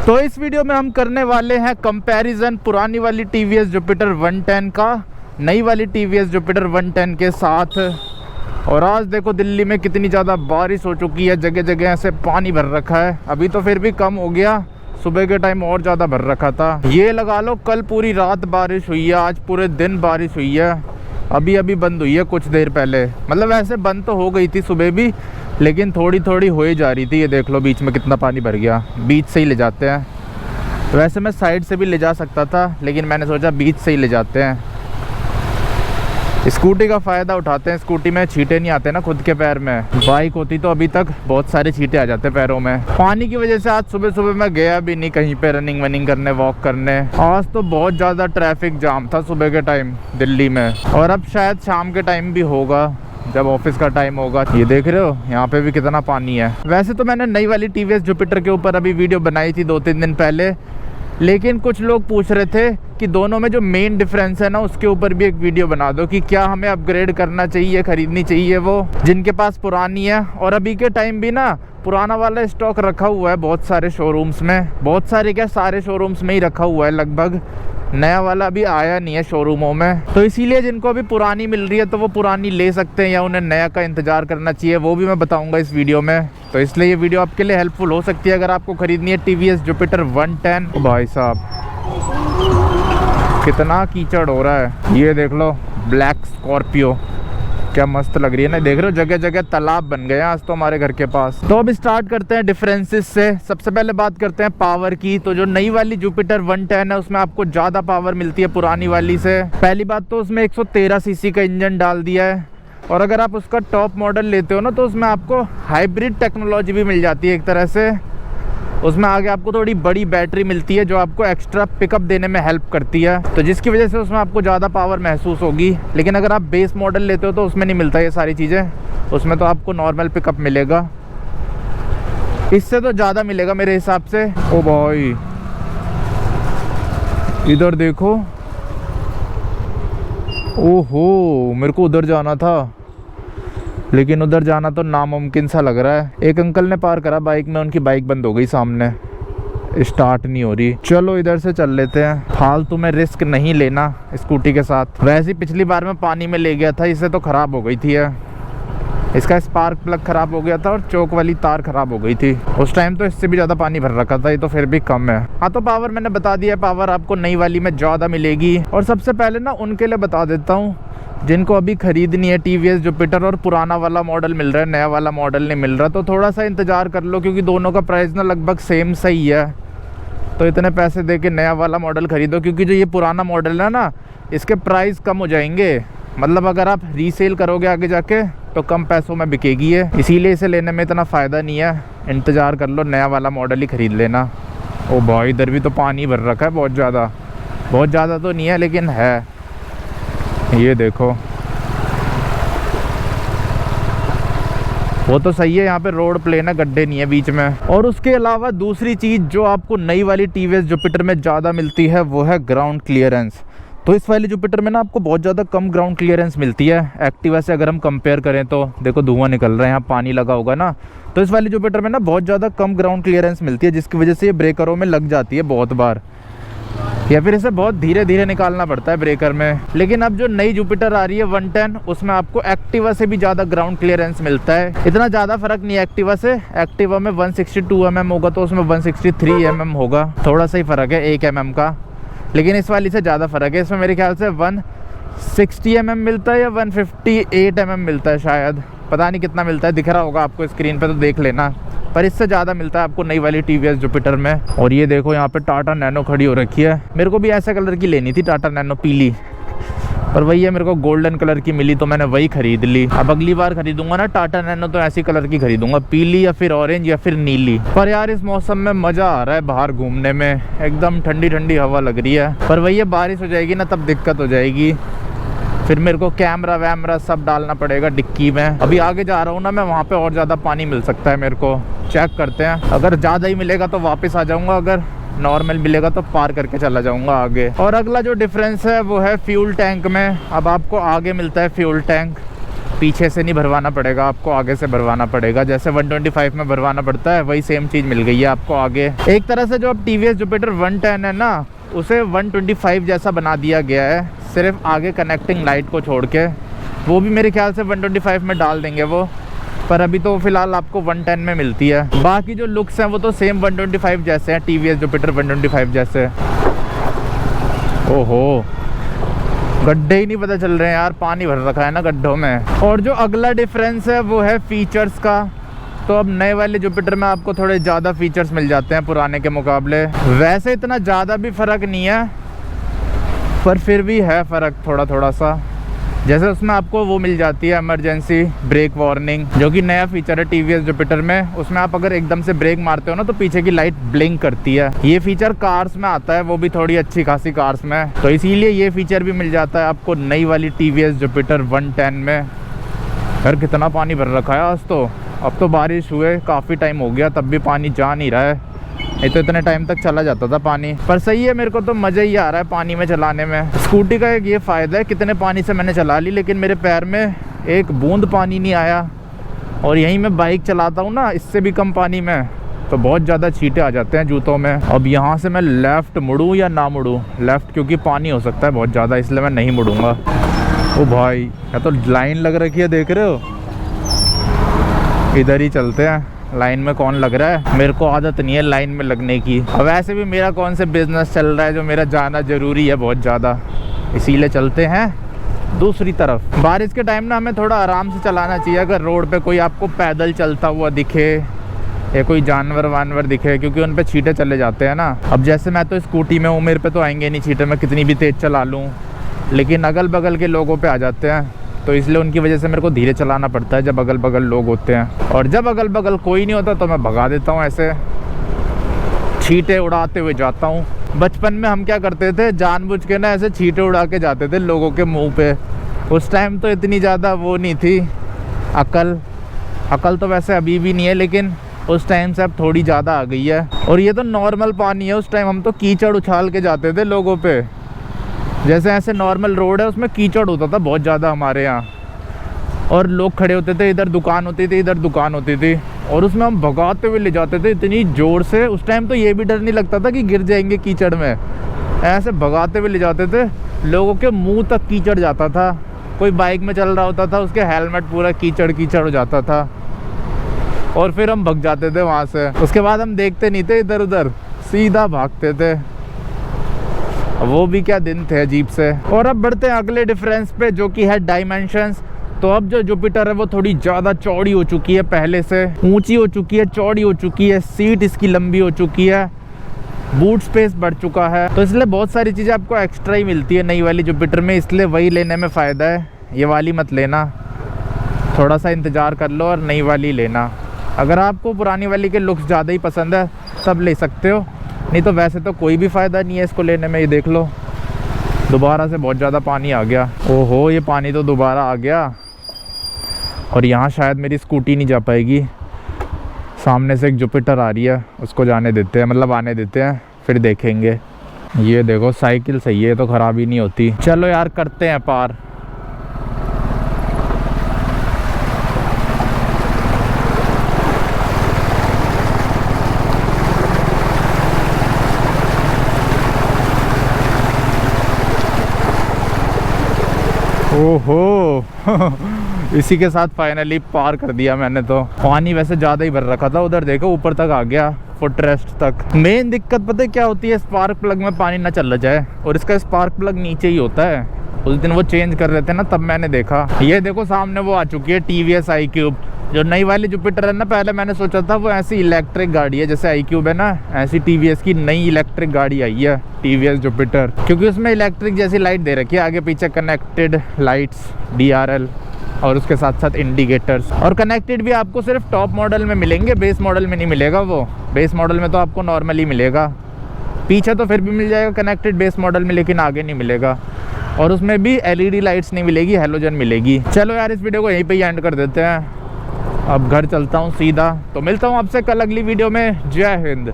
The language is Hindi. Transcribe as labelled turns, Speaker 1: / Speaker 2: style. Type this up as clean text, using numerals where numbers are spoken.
Speaker 1: तो इस वीडियो में हम करने वाले हैं कंपैरिजन पुरानी वाली टीवीएस जुपिटर 110 का नई वाली टीवीएस जुपिटर 110 के साथ। और आज देखो दिल्ली में कितनी ज़्यादा बारिश हो चुकी है, जगह जगह ऐसे पानी भर रखा है। अभी तो फिर भी कम हो गया, सुबह के टाइम और ज़्यादा भर रखा था। ये लगा लो कल पूरी रात बारिश हुई है, आज पूरे दिन बारिश हुई है। अभी अभी बंद हुई है कुछ देर पहले, मतलब ऐसे बंद तो हो गई थी सुबह भी, लेकिन थोड़ी थोड़ी हो ही जा रही थी। ये देख लो बीच में कितना पानी भर गया। बीच से ही ले जाते हैं, वैसे मैं साइड से भी ले जा सकता था, लेकिन मैंने सोचा बीच से ही ले जाते हैं। स्कूटी का फ़ायदा उठाते हैं, स्कूटी में छींटे नहीं आते ना खुद के पैर में। बाइक होती तो अभी तक बहुत सारे छींटे आ जाते पैरों में। पानी की वजह से आज सुबह सुबह मैं गया भी नहीं कहीं पे रनिंग वनिंग करने, वॉक करने। आज तो बहुत ज़्यादा ट्रैफिक जाम था सुबह के टाइम दिल्ली में, और अब शायद शाम के टाइम भी होगा जब ऑफिस का टाइम होगा। ये देख रहे हो यहाँ पे भी कितना पानी है। वैसे तो मैंने नई वाली टीवीएस जुपिटर के ऊपर अभी वीडियो बनाई थी 2-3 दिन पहले, लेकिन कुछ लोग पूछ रहे थे कि दोनों में जो मेन डिफरेंस है ना उसके ऊपर भी एक वीडियो बना दो कि क्या हमें अपग्रेड करना चाहिए, खरीदनी चाहिए वो जिनके पास पुरानी है। और अभी के टाइम भी ना पुराना वाला स्टॉक रखा हुआ है बहुत सारे शोरूम्स में, बहुत सारे क्या सारे शोरूम्स में ही रखा हुआ है लगभग। नया वाला अभी आया नहीं है शोरूमों में, तो इसीलिए जिनको अभी पुरानी मिल रही है तो वो पुरानी ले सकते हैं या उन्हें नया का इंतज़ार करना चाहिए, वो भी मैं बताऊंगा इस वीडियो में। तो इसलिए ये वीडियो आपके लिए हेल्पफुल हो सकती है अगर आपको खरीदनी है टीवीएस जुपिटर 110। भाई साहब कितना कीचड़ हो रहा है, ये देख लो ब्लैक स्कॉर्पियो क्या मस्त लग रही है ना। देख रहे हो जगह जगह तालाब बन गए आज तो हमारे घर के पास। तो अब स्टार्ट करते हैं डिफरेंसेस से। सबसे पहले बात करते हैं पावर की। तो जो नई वाली जुपिटर 110 है उसमें आपको ज़्यादा पावर मिलती है पुरानी वाली से। पहली बात तो उसमें 113 सीसी का इंजन डाल दिया है, और अगर आप उसका टॉप मॉडल लेते हो ना तो उसमें आपको हाइब्रिड टेक्नोलॉजी भी मिल जाती है एक तरह से। उसमें आगे आपको थोड़ी बड़ी बैटरी मिलती है जो आपको एक्स्ट्रा पिकअप देने में हेल्प करती है, तो जिसकी वजह से उसमें आपको ज़्यादा पावर महसूस होगी। लेकिन अगर आप बेस मॉडल लेते हो तो उसमें नहीं मिलता ये सारी चीज़ें, उसमें तो आपको नॉर्मल पिकअप मिलेगा। इससे तो ज़्यादा मिलेगा मेरे हिसाब से। ओ भाई इधर देखो, ओहो मेरे को उधर जाना था, लेकिन उधर जाना तो नामुमकिन सा लग रहा है। एक अंकल ने पार करा बाइक में, उनकी बाइक बंद हो गई सामने, स्टार्ट नहीं हो रही। चलो इधर से चल लेते हैं, फालतू में रिस्क नहीं लेना स्कूटी के साथ। वैसे पिछली बार मैं पानी में ले गया था, इससे तो ख़राब हो गई थी इसका स्पार्क प्लग ख़राब हो गया था और चौक वाली तार ख़राब हो गई थी उस टाइम, तो इससे भी ज़्यादा पानी भर रखा था। ये तो फिर भी कम है। हाँ तो पावर मैंने बता दिया, पावर आपको नई वाली में ज़्यादा मिलेगी। और सबसे पहले ना उनके लिए बता देता हूँ जिनको अभी खरीदनी है टीवीएस जुपिटर और पुराना वाला मॉडल मिल रहा है, नया वाला मॉडल नहीं मिल रहा, तो थोड़ा सा इंतज़ार कर लो, क्योंकि दोनों का प्राइस ना लगभग सेम सही है। तो इतने पैसे दे के नया वाला मॉडल ख़रीदो, क्योंकि जो ये पुराना मॉडल है ना इसके प्राइस कम हो जाएंगे। मतलब अगर आप रीसेल करोगे आगे जाके तो कम पैसों में बिकेगी है, इसीलिए इसे लेने में इतना फ़ायदा नहीं है। इंतज़ार कर लो, नया वाला मॉडल ही ख़रीद लेना। ओ भाई इधर भी तो पानी भर रखा है बहुत ज़्यादा, बहुत ज़्यादा तो नहीं है लेकिन है। ये देखो वो तो सही है, यहाँ पे रोड प्लेन है, गड्ढे नहीं है बीच में। और उसके अलावा दूसरी चीज़ जो आपको नई वाली टीवीएस जुपिटर में ज़्यादा मिलती है वो है ग्राउंड क्लियरेंस। तो इस वाली जुपिटर में ना आपको बहुत ज़्यादा कम ग्राउंड क्लियरेंस मिलती है एक्टिवा से अगर हम कंपेयर करें तो। देखो धुआं निकल रहा है, यहाँ पानी लगा होगा ना, तो इस वाली जुपिटर में ना बहुत ज़्यादा कम ग्राउंड क्लियरेंस मिलती है, जिसकी वजह से ये ब्रेकरों में लग जाती है बहुत बार, या फिर इसे बहुत धीरे धीरे निकालना पड़ता है ब्रेकर में। लेकिन अब जो नई जुपिटर आ रही है 110 उसमें आपको एक्टिवा से भी ज़्यादा ग्राउंड क्लियरेंस मिलता है। इतना ज़्यादा फर्क नहीं है एक्टिवा से, एक्टिवा में 162 mm होगा तो उसमें 163 mm होगा, थोड़ा सा ही फ़र्क है 1 mm का। लेकिन इस वाली से ज़्यादा फ़र्क है, इसमें मेरे ख्याल से 160 mm मिलता है या 158 mm मिलता है शायद, पता नहीं कितना मिलता है, दिख रहा होगा आपको स्क्रीन पे तो देख लेना, पर इससे ज़्यादा मिलता है आपको नई वाली टीवीएस जुपिटर में। और ये देखो यहाँ पे टाटा नैनो खड़ी हो रखी है, मेरे को भी ऐसे कलर की लेनी थी टाटा नैनो पीली, पर वही है मेरे को गोल्डन कलर की मिली तो मैंने वही खरीद ली। अब अगली बार खरीदूंगा ना टाटा नैनो तो ऐसी कलर की खरीदूंगा, पीली या फिर ऑरेंज या फिर नीली। पर यार इस मौसम में मज़ा आ रहा है बाहर घूमने में, एकदम ठंडी ठंडी हवा लग रही है। पर वही है बारिश हो जाएगी ना तब दिक्कत हो जाएगी, फिर मेरे को कैमरा वैमरा सब डालना पड़ेगा डिक्की में। अभी आगे जा रहा हूँ ना मैं, वहाँ पे और ज़्यादा पानी मिल सकता है मेरे को, चेक करते हैं। अगर ज़्यादा ही मिलेगा तो वापस आ जाऊँगा, अगर नॉर्मल मिलेगा तो पार करके चला जाऊँगा आगे। और अगला जो डिफरेंस है वो है फ्यूल टैंक में। अब आपको आगे मिलता है फ्यूल टैंक, पीछे से नहीं भरवाना पड़ेगा आपको, आगे से भरवाना पड़ेगा। जैसे 125 में भरवाना पड़ता है वही सेम चीज़ मिल गई है आपको आगे। एक तरह से जो अब TVS जुपिटर 110 है ना, उसे 125 जैसा बना दिया गया है, सिर्फ आगे कनेक्टिंग लाइट को छोड़ के। वो भी मेरे ख्याल से 125 में डाल देंगे वो, पर अभी तो फिलहाल आपको 110 में मिलती है। बाकी जो लुक्स हैं वो तो सेम 125 जैसे हैं, TVS जुपिटर 125 जैसे। ओहो, गड्ढे ही नहीं पता चल रहे हैं यार, पानी भर रखा है ना गड्ढों में। और जो अगला डिफरेंस है वो है फीचर्स का। तो अब नए वाले जुपिटर में आपको थोड़े ज़्यादा फीचर्स मिल जाते हैं पुराने के मुकाबले। वैसे इतना ज़्यादा भी फ़र्क नहीं है, पर फिर भी है फ़र्क थोड़ा थोड़ा सा। जैसे उसमें आपको वो मिल जाती है इमरजेंसी ब्रेक वार्निंग, जो कि नया फीचर है TVS जुपिटर में। उसमें आप अगर एकदम से ब्रेक मारते हो ना तो पीछे की लाइट ब्लिंक करती है। ये फीचर कार्स में आता है, वो भी थोड़ी अच्छी खासी कार्स में, तो इसीलिए ये फीचर भी मिल जाता है आपको नई वाली TVS जुपिटर 110 में। यार कितना पानी भर रखा है आज तो। अब तो बारिश हुए काफ़ी टाइम हो गया, तब भी पानी जा नहीं रहा है। ये तो इतने टाइम तक चला जाता था पानी। पर सही है, मेरे को तो मज़ा ही आ रहा है पानी में चलाने में। स्कूटी का एक ये फ़ायदा है, कितने पानी से मैंने चला ली लेकिन मेरे पैर में एक बूंद पानी नहीं आया। और यहीं मैं बाइक चलाता हूँ ना, इससे भी कम पानी में, तो बहुत ज़्यादा छींटे आ जाते हैं जूतों में। अब यहाँ से मैं लेफ़्ट मुड़ूँ या ना मुड़ूँ? लेफ़्ट, क्योंकि पानी हो सकता है बहुत ज़्यादा, इसलिए मैं नहीं मुड़ूँगा। ओ भाई, या तो लाइन लग रखी है, देख रहे हो? इधर ही चलते हैं, लाइन में कौन लग रहा है। मेरे को आदत नहीं है लाइन में लगने की। अब वैसे भी मेरा कौन से बिजनेस चल रहा है जो मेरा जाना ज़रूरी है बहुत ज़्यादा, इसीलिए चलते हैं दूसरी तरफ। बारिश के टाइम ना हमें थोड़ा आराम से चलाना चाहिए। अगर रोड पे कोई आपको पैदल चलता हुआ दिखे या कोई जानवर वानवर दिखे, क्योंकि उन पे छींटे चले जाते हैं ना। अब जैसे मैं तो स्कूटी में हूँ, मेरे पे तो आएंगे नहीं छींटे, मैं कितनी भी तेज़ चला लूँ, लेकिन अगल बगल के लोगों पे आ जाते हैं, तो इसलिए उनकी वजह से मेरे को धीरे चलाना पड़ता है जब अगल बगल लोग होते हैं। और जब अगल बगल कोई नहीं होता तो मैं भगा देता हूँ, ऐसे छींटे उड़ाते हुए जाता हूँ। बचपन में हम क्या करते थे, जानबूझ के ना ऐसे छींटे उड़ा के जाते थे लोगों के मुंह पे। उस टाइम तो इतनी ज़्यादा वो नहीं थी अकल तो वैसे अभी भी नहीं है, लेकिन उस टाइम से अब थोड़ी ज़्यादा आ गई है। और ये तो नॉर्मल पानी है, उस टाइम हम तो कीचड़ उछाल के जाते थे लोगों पे। जैसे ऐसे नॉर्मल रोड है, उसमें कीचड़ होता था बहुत ज़्यादा हमारे यहाँ, और लोग खड़े होते थे, इधर दुकान होती थी, इधर दुकान होती थी, और उसमें हम भगाते हुए ले जाते थे इतनी ज़ोर से। उस टाइम तो ये भी डर नहीं लगता था कि गिर जाएंगे कीचड़ में, ऐसे भगाते हुए ले जाते थे। लोगों के मुंह तक कीचड़ जाता था। कोई बाइक में चल रहा होता था, उसके हेलमेट पूरा कीचड़ कीचड़ हो जाता था, और फिर हम भग जाते थे वहाँ से। उसके बाद हम देखते नहीं थे इधर उधर, सीधा भागते थे। वो भी क्या दिन थे अजीब से। और अब बढ़ते हैं अगले डिफरेंस पे, जो कि है डायमेंशंस। तो अब जो जुपिटर है वो थोड़ी ज़्यादा चौड़ी हो चुकी है, पहले से ऊंची हो चुकी है, चौड़ी हो चुकी है, सीट इसकी लंबी हो चुकी है, बूट स्पेस बढ़ चुका है, तो इसलिए बहुत सारी चीज़ें आपको एक्स्ट्रा ही मिलती है नई वाली जुपिटर में, इसलिए वही लेने में फ़ायदा है। ये वाली मत लेना, थोड़ा सा इंतज़ार कर लो और नई वाली लेना। अगर आपको पुरानी वाली के लुक्स ज़्यादा ही पसंद है तब ले सकते हो, नहीं तो वैसे तो कोई भी फ़ायदा नहीं है इसको लेने में। ये देख लो, दोबारा से बहुत ज़्यादा पानी आ गया। ओहो, ये पानी तो दोबारा आ गया, और यहाँ शायद मेरी स्कूटी नहीं जा पाएगी। सामने से एक जुपिटर आ रही है, उसको जाने देते हैं, मतलब आने देते हैं, फिर देखेंगे। ये देखो साइकिल सही है, तो ख़राब ही नहीं होती। चलो यार करते हैं पार। ओहो इसी के साथ फाइनली पार कर दिया मैंने। तो पानी वैसे ज़्यादा ही भर रखा था, उधर देखो ऊपर तक आ गया, फुट रेस्ट तक। मेन दिक्कत पता है क्या होती है, स्पार्क प्लग में पानी ना चला जाए, और इसका स्पार्क प्लग नीचे ही होता है। उस दिन वो चेंज कर रहे थे ना, तब मैंने देखा। ये देखो सामने वो आ चुकी है TVS iQube, जो नई वाली जुपिटर है ना। पहले मैंने सोचा था वो ऐसी इलेक्ट्रिक गाड़ी है, जैसे iQube है ना, ऐसी TVS की नई इलेक्ट्रिक गाड़ी आई है TVS जुपिटर, क्योंकि उसमें इलेक्ट्रिक जैसी लाइट दे रखी है, आगे पीछे कनेक्टेड लाइट्स, DRL, और उसके साथ साथ इंडिकेटर्स। और कनेक्टेड भी आपको सिर्फ टॉप मॉडल में मिलेंगे, बेस मॉडल में नहीं मिलेगा। वो बेस मॉडल में तो आपको नॉर्मली मिलेगा, पीछे तो फिर भी मिल जाएगा कनेक्टेड बेस मॉडल में, लेकिन आगे नहीं मिलेगा। और उसमें भी LED लाइट्स नहीं मिलेगी, हैलोजन मिलेगी। चलो यार इस वीडियो को यहीं पे ही एंड कर देते हैं, अब घर चलता हूँ सीधा। तो मिलता हूँ आपसे कल अगली वीडियो में। जय हिंद।